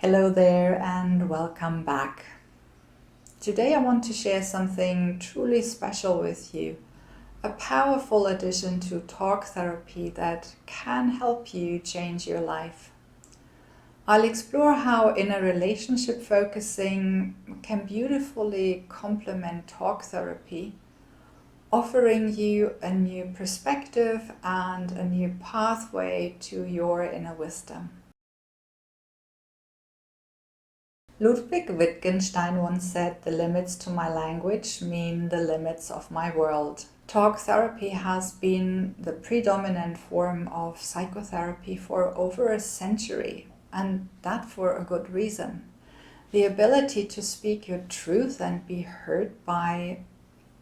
Hello there and welcome back. Today I want to share something truly special with you, a powerful addition to talk therapy that can help you change your life. I'll explore how inner relationship focusing can beautifully complement talk therapy, offering you a new perspective and a new pathway to your inner wisdom. Ludwig Wittgenstein once said, "The limits to my language mean the limits of my world." Talk therapy has been the predominant form of psychotherapy for over a century, and that for a good reason. The ability to speak your truth and be heard by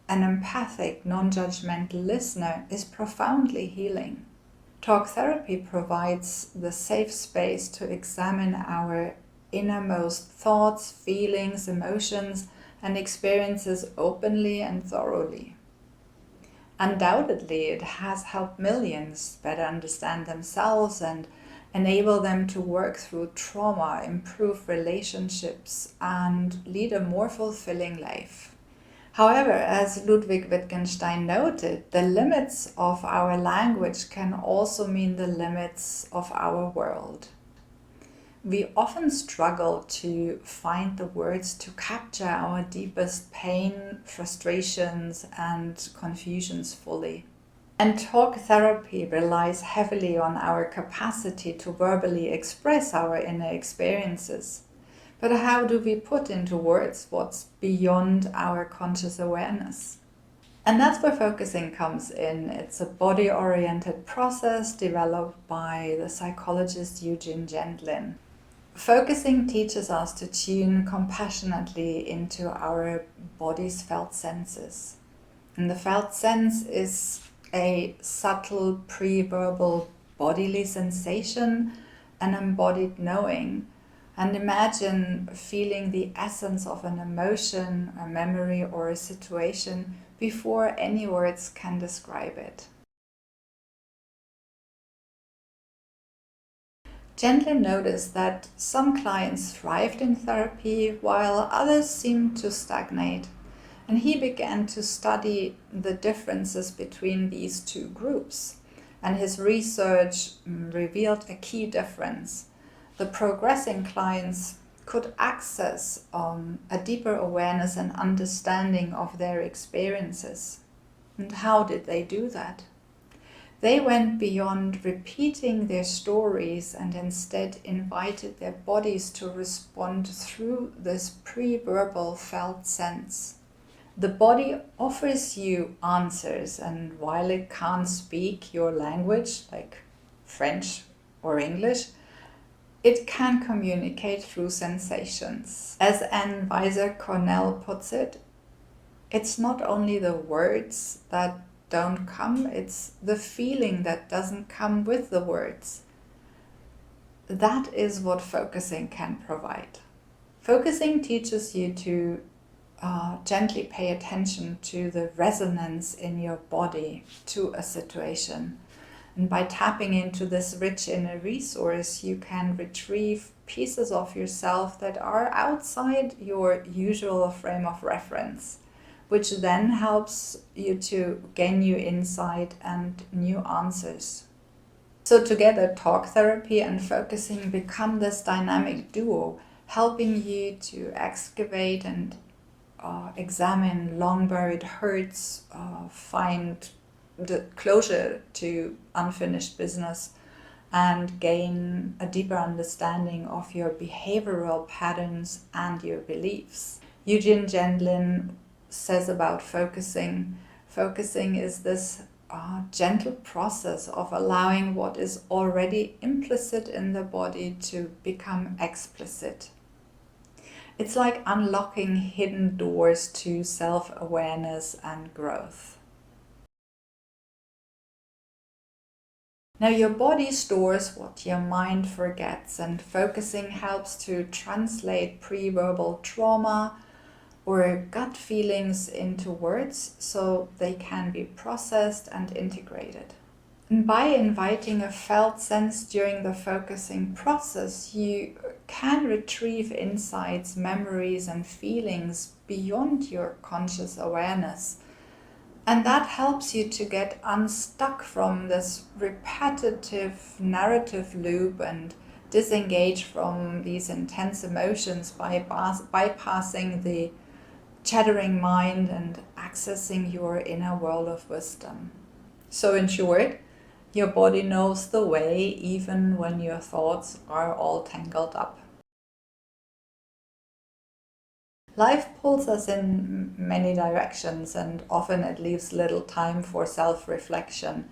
an empathic, non-judgmental listener is profoundly healing. Talk therapy provides the safe space to examine our innermost thoughts, feelings, emotions, and experiences openly and thoroughly. Undoubtedly, it has helped millions better understand themselves and enable them to work through trauma, improve relationships, and lead a more fulfilling life. However, as Ludwig Wittgenstein noted, the limits of our language can also mean the limits of our world. We often struggle to find the words to capture our deepest pain, frustrations, and confusions fully. And talk therapy relies heavily on our capacity to verbally express our inner experiences. But how do we put into words what's beyond our conscious awareness? And that's where focusing comes in. It's a body-oriented process developed by the psychologist Eugene Gendlin. Focusing teaches us to tune compassionately into our body's felt senses. And the felt sense is a subtle pre-verbal bodily sensation, an embodied knowing. And imagine feeling the essence of an emotion, a memory, or a situation before any words can describe it. Gently noticed that some clients thrived in therapy while others seemed to stagnate, and he began to study the differences between these two groups. And his research revealed a key difference. The progressing clients could access a deeper awareness and understanding of their experiences. And how did they do that? They went beyond repeating their stories and instead invited their bodies to respond through this pre-verbal felt sense. The body offers you answers, and while it can't speak your language, like French or English, it can communicate through sensations. As Anne Weiser Cornell puts it, it's not only the words that don't come, it's the feeling that doesn't come with the words. That is what focusing can provide. Focusing teaches you to gently pay attention to the resonance in your body to a situation. And by tapping into this rich inner resource, you can retrieve pieces of yourself that are outside your usual frame of reference, which then helps you to gain new insight and new answers. So together, talk therapy and focusing become this dynamic duo, helping you to excavate and examine long-buried hurts, find the closure to unfinished business, and gain a deeper understanding of your behavioral patterns and your beliefs. Eugene Gendlin says about focusing is this gentle process of allowing what is already implicit in the body to become explicit. It's like unlocking hidden doors to self-awareness and growth. Now, your body stores what your mind forgets, and focusing helps to translate pre-verbal trauma or gut feelings into words so they can be processed and integrated. And by inviting a felt sense during the focusing process, you can retrieve insights, memories, and feelings beyond your conscious awareness. And that helps you to get unstuck from this repetitive narrative loop and disengage from these intense emotions by bypassing the chattering mind and accessing your inner world of wisdom. So in short, your body knows the way even when your thoughts are all tangled up. Life pulls us in many directions, and often it leaves little time for self-reflection.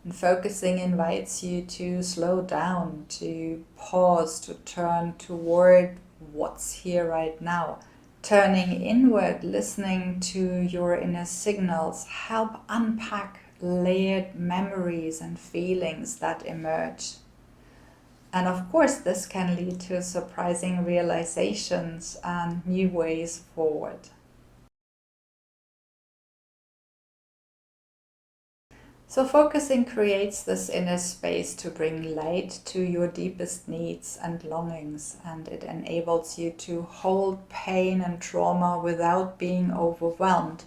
And focusing invites you to slow down, to pause, to turn toward what's here right now. Turning inward, listening to your inner signals, help unpack layered memories and feelings that emerge. And of course, this can lead to surprising realizations and new ways forward. So focusing creates this inner space to bring light to your deepest needs and longings, and it enables you to hold pain and trauma without being overwhelmed.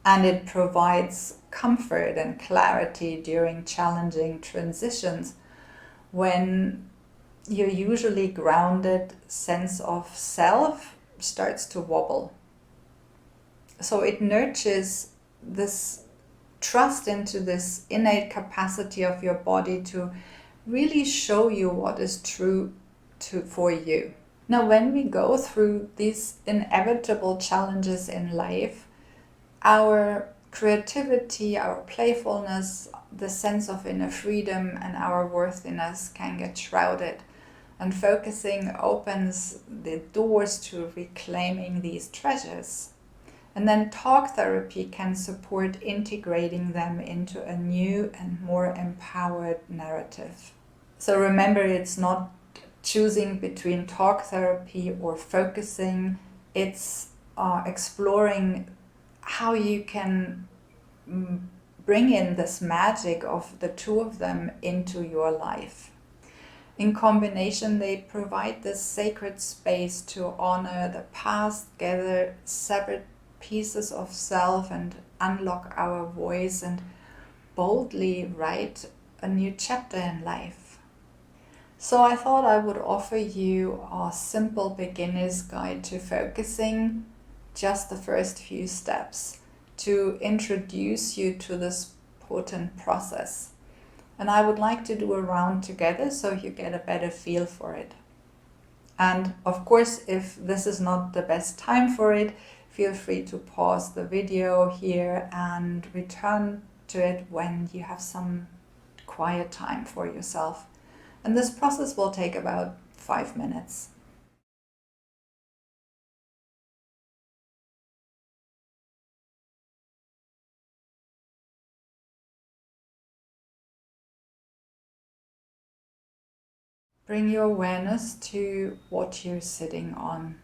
And it provides comfort and clarity during challenging transitions when your usually grounded sense of self starts to wobble. So it nurtures this trust into this innate capacity of your body to really show you what is true for you. Now, when we go through these inevitable challenges in life, our creativity, our playfulness, the sense of inner freedom and our worthiness can get shrouded. And focusing opens the doors to reclaiming these treasures. And then talk therapy can support integrating them into a new and more empowered narrative. So remember, it's not choosing between talk therapy or focusing, it's exploring how you can bring in this magic of the two of them into your life. In combination, they provide this sacred space to honor the past, gather separate pieces of self and unlock our voice and boldly write a new chapter in life. So I thought I would offer you a simple beginner's guide to focusing, just the first few steps, to introduce you to this potent process. And I would like to do a round together so you get a better feel for it. And of course, if this is not the best time for it, feel free to pause the video here and return to it when you have some quiet time for yourself. And this process will take about 5 minutes. Bring your awareness to what you're sitting on.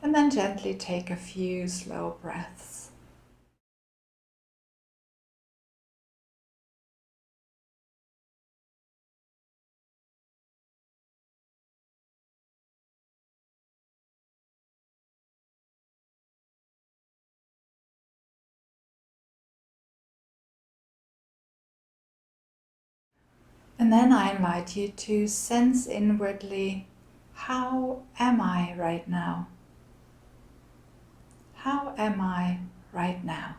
And then gently take a few slow breaths. And then I invite you to sense inwardly, how am I right now? How am I right now?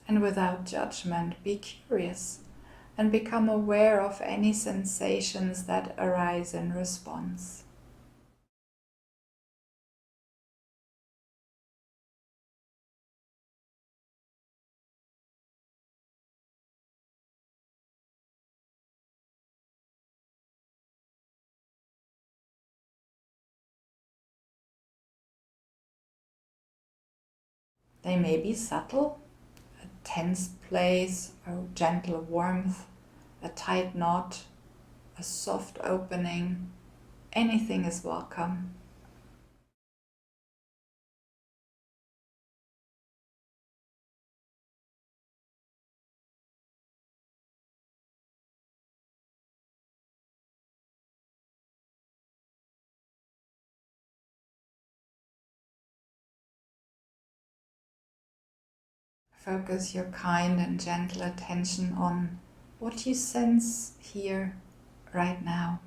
And without judgment, be curious and become aware of any sensations that arise in response. They may be subtle, a tense place, a gentle warmth, a tight knot, a soft opening. Anything is welcome. Focus your kind and gentle attention on what you sense here, right now.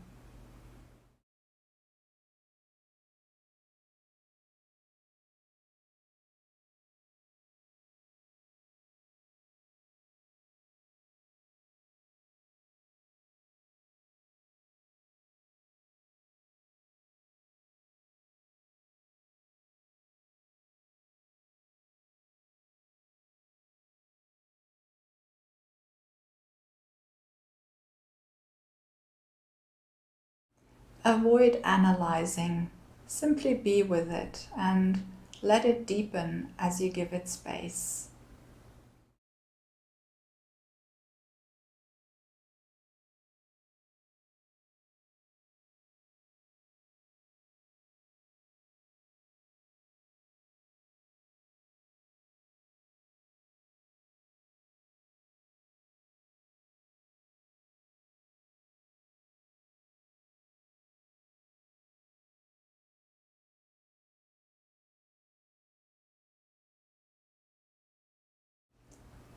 Avoid analyzing, simply be with it and let it deepen as you give it space.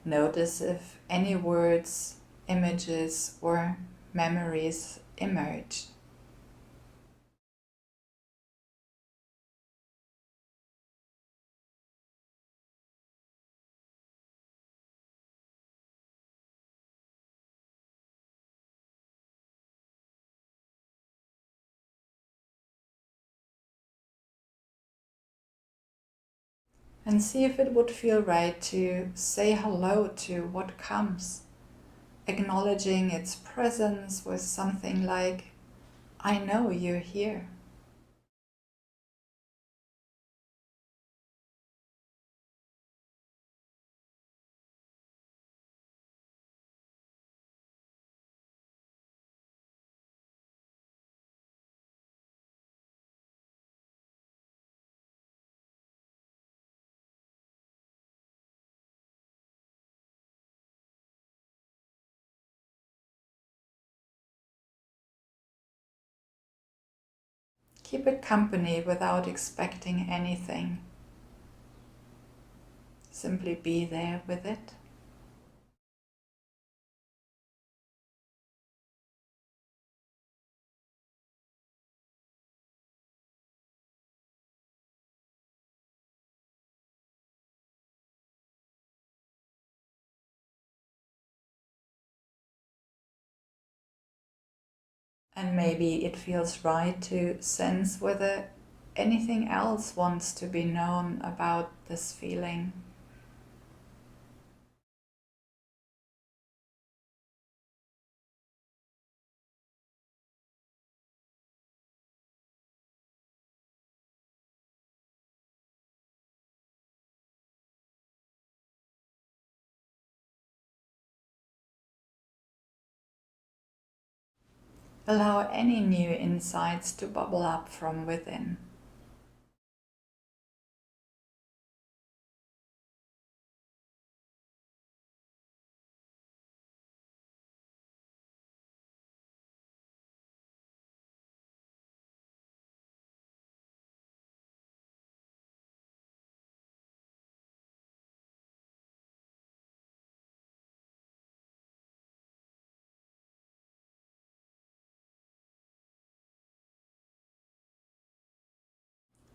Notice if any words, images, or memories emerge. And see if it would feel right to say hello to what comes, acknowledging its presence with something like, I know you're here. Keep it company without expecting anything. Simply be there with it. And maybe it feels right to sense whether anything else wants to be known about this feeling. Allow any new insights to bubble up from within.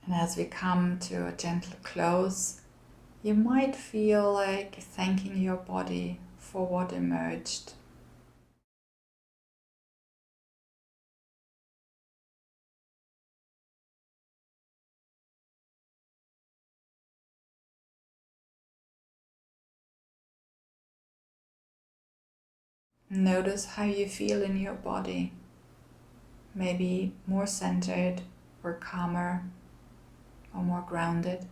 And as we come to a gentle close, you might feel like thanking your body for what emerged. Notice how you feel in your body. Maybe more centered or calmer or more grounded.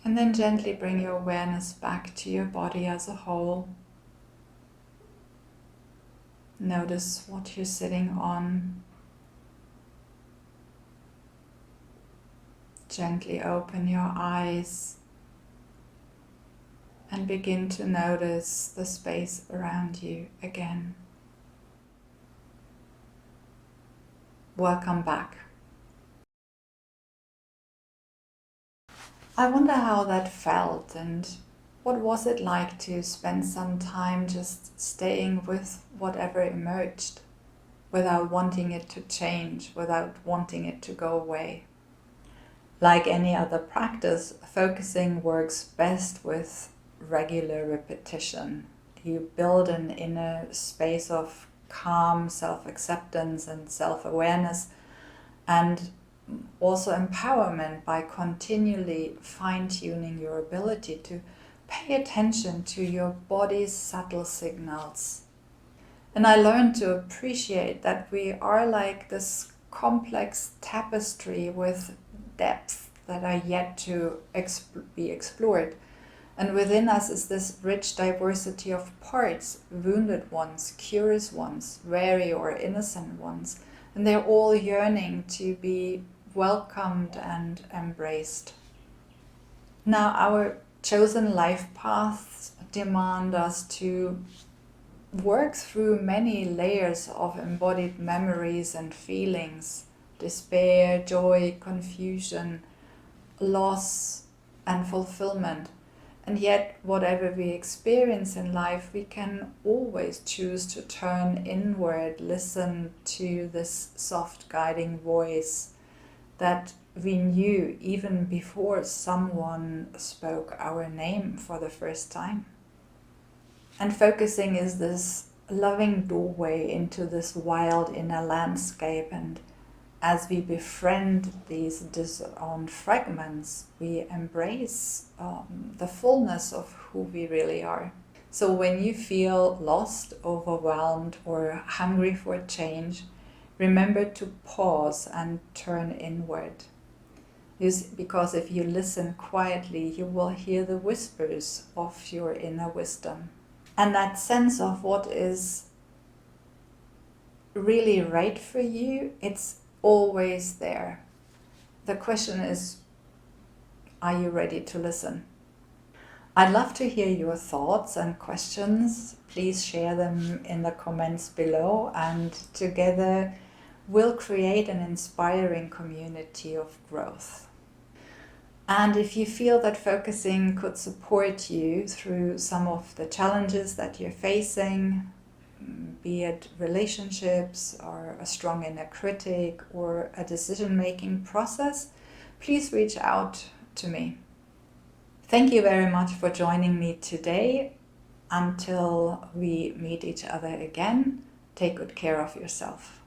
And then gently bring your awareness back to your body as a whole. Notice what you're sitting on. Gently open your eyes and begin to notice the space around you again. Welcome back. I wonder how that felt, and what was it like to spend some time just staying with whatever emerged without wanting it to change, without wanting it to go away. Like any other practice, focusing works best with regular repetition. You build an inner space of calm self-acceptance and self-awareness, and also empowerment by continually fine-tuning your ability to pay attention to your body's subtle signals. And I learned to appreciate that we are like this complex tapestry with depths that are yet to be explored. And within us is this rich diversity of parts, wounded ones, curious ones, wary or innocent ones. And they're all yearning to be welcomed and embraced. Now, our chosen life paths demand us to work through many layers of embodied memories and feelings, despair, joy, confusion, loss, and fulfillment. And yet, whatever we experience in life, we can always choose to turn inward, listen to this soft guiding voice that we knew even before someone spoke our name for the first time. And focusing is this loving doorway into this wild inner landscape, and as we befriend these disowned fragments, we embrace the fullness of who we really are. So when you feel lost, overwhelmed, or hungry for change, remember to pause and turn inward. Because if you listen quietly, you will hear the whispers of your inner wisdom. And that sense of what is really right for you, it's always there. The question is, are you ready to listen? I'd love to hear your thoughts and questions. Please share them in the comments below, and together we'll create an inspiring community of growth. And if you feel that focusing could support you through some of the challenges that you're facing, be it relationships or a strong inner critic or a decision-making process, please reach out to me. Thank you very much for joining me today. Until we meet each other again, take good care of yourself.